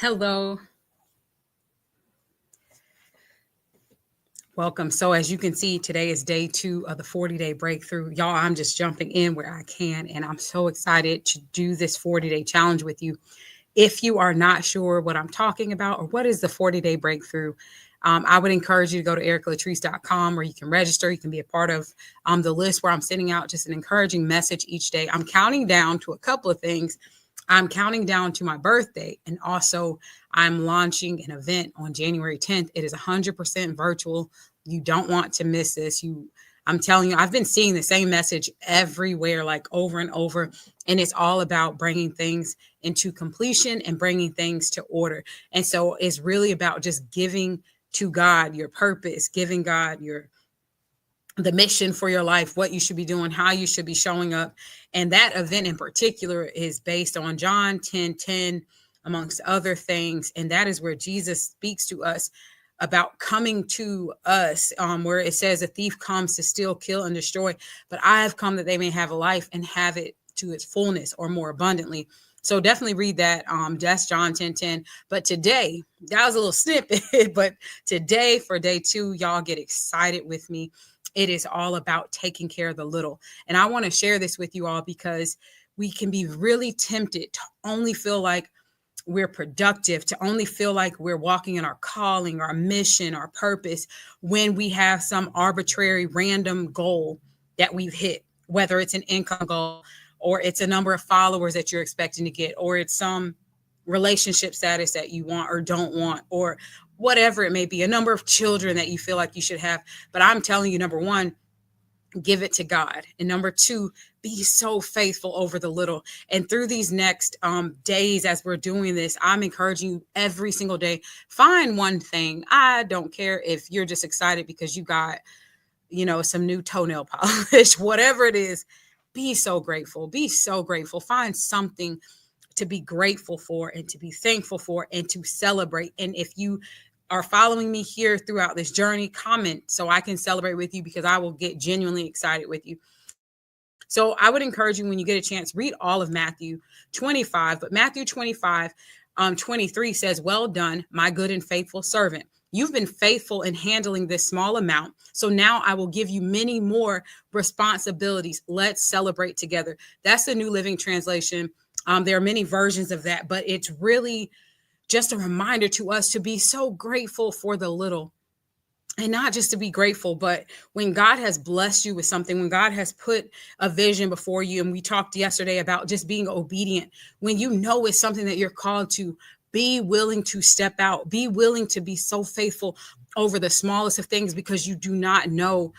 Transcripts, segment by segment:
Hello. Welcome. So as you can see, today is day 2 of the 40-day breakthrough. Y'all, I'm just jumping in where I can, and I'm so excited to do this 40-day challenge with you. If you are not sure what I'm talking about or what is the 40-day breakthrough, I would encourage you to go to ericalatrice.com where you can register. You can be a part of the list where I'm sending out just an encouraging message each day. I'm counting down to a couple of things. I'm counting down to my birthday, and also I'm launching an event on January 10th. It is 100% virtual. You don't want to miss this. I'm telling you, I've been seeing the same message everywhere, like over and over. And it's all about bringing things into completion and bringing things to order. And so it's really about just giving to God your purpose, giving God the mission for your life, what you should be doing, how you should be showing up. And that event in particular is based on John 10:10, amongst other things. And that is where Jesus speaks to us about coming to us, where it says a thief comes to steal, kill, and destroy, but I have come that they may have a life and have it to its fullness or more abundantly. So definitely read that. That's John 10:10. But today, that was a little snippet, but today for day 2, y'all get excited with me. It is all about taking care of the little. And I want to share this with you all because we can be really tempted to only feel like we're productive, to only feel like we're walking in our calling, our mission, our purpose, when we have some arbitrary random goal that we've hit, whether it's an income goal or it's a number of followers that you're expecting to get, or it's some relationship status that you want or don't want, or whatever it may be, a number of children that you feel like you should have. But I'm telling you, number one, give it to God. And number 2, be so faithful over the little. And through these next days, as we're doing this, I'm encouraging you every single day, find one thing. I don't care if you're just excited because you got, some new toenail polish, whatever it is, be so grateful. Be so grateful. Find something to be grateful for and to be thankful for and to celebrate. And if you are following me here throughout this journey, comment so I can celebrate with you, because I will get genuinely excited with you. So I would encourage you, when you get a chance, read all of Matthew 25, but Matthew 25, 23 says, "Well done, my good and faithful servant. You've been faithful in handling this small amount, so now I will give you many more responsibilities. Let's celebrate together." That's the New Living Translation. There are many versions of that, but it's really just a reminder to us to be so grateful for the little. And not just to be grateful, but when God has blessed you with something, when God has put a vision before you, and we talked yesterday about just being obedient, when you know it's something that you're called to, be willing to step out, be willing to be so faithful over the smallest of things, because you do not know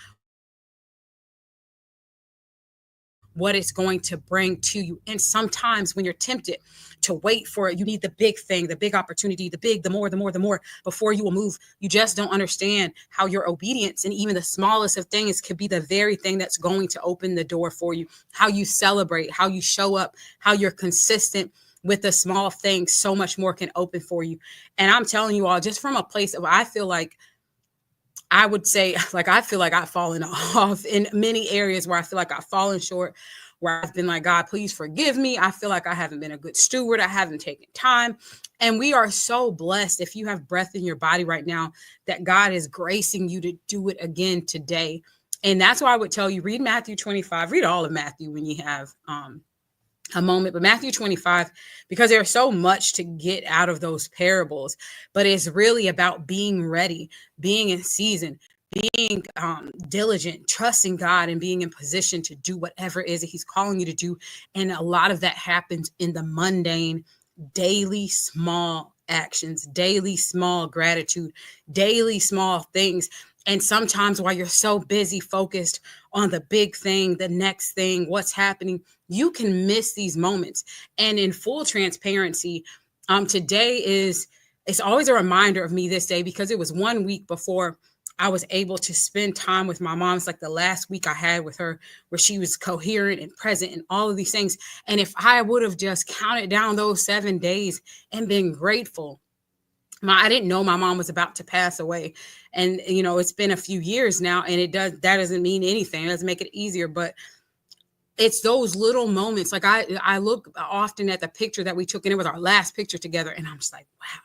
what it's going to bring to you. And sometimes when you're tempted to wait for it, you need the big thing, the big opportunity, the more before you will move. You just don't understand how your obedience and even the smallest of things could be the very thing that's going to open the door for you. How you celebrate, how you show up, how you're consistent with the small things, so much more can open for you. And I'm telling you all, just from a place of, I feel like, I would say, like, I feel like I've fallen off in many areas where I feel like I've fallen short, where I've been like, God, please forgive me. I feel like I haven't been a good steward. I haven't taken time. And we are so blessed, if you have breath in your body right now, that God is gracing you to do it again today. And that's why I would tell you, read Matthew 25, read all of Matthew when you have a moment, but Matthew 25, because there's so much to get out of those parables, but it's really about being ready, being in season, being diligent, trusting God, and being in position to do whatever it is that he's calling you to do. And a lot of that happens in the mundane, daily, small actions, daily, small gratitude, daily, small things. And sometimes while you're so busy focused on the big thing, the next thing, what's happening, you can miss these moments. And in full transparency, today it's always a reminder of me this day, because it was 1 week before I was able to spend time with my mom. It's like the last week I had with her, where she was coherent and present and all of these things. And if I would have just counted down those 7 days and been grateful, I didn't know my mom was about to pass away. And, it's been a few years now, and that doesn't mean anything. It doesn't make it easier, but it's those little moments. Like I look often at the picture that we took, and it was our last picture together. And I'm just like, wow,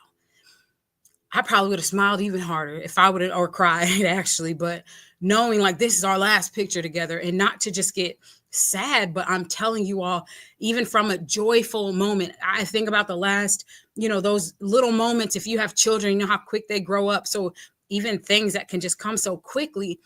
I probably would have smiled even harder if I would have, or cried actually. But knowing like this is our last picture together, and not to just get sad, but I'm telling you all, even from a joyful moment, I think about the last, those little moments. If you have children, you know how quick they grow up. So even things that can just come so quickly,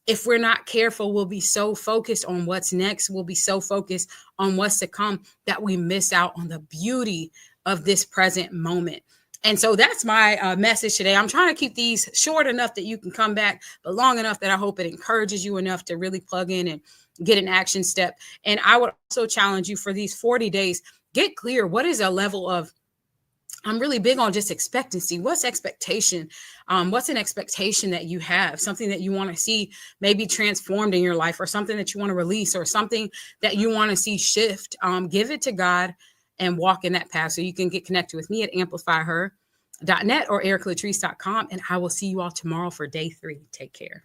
if we're not careful, we'll be so focused on what's next. We'll be so focused on what's to come that we miss out on the beauty of this present moment. And so that's my message today. I'm trying to keep these short enough that you can come back, but long enough that I hope it encourages you enough to really plug in and get an action step. And I would also challenge you for these 40 days, get clear. What is a level of, I'm really big on just expectancy. What's expectation? What's an expectation that you have? Something that you want to see maybe transformed in your life, or something that you want to release, or something that you want to see shift. Give it to God and walk in that path. So you can get connected with me at amplifyher.net or ericlatrice.com. And I will see you all tomorrow for day 3. Take care.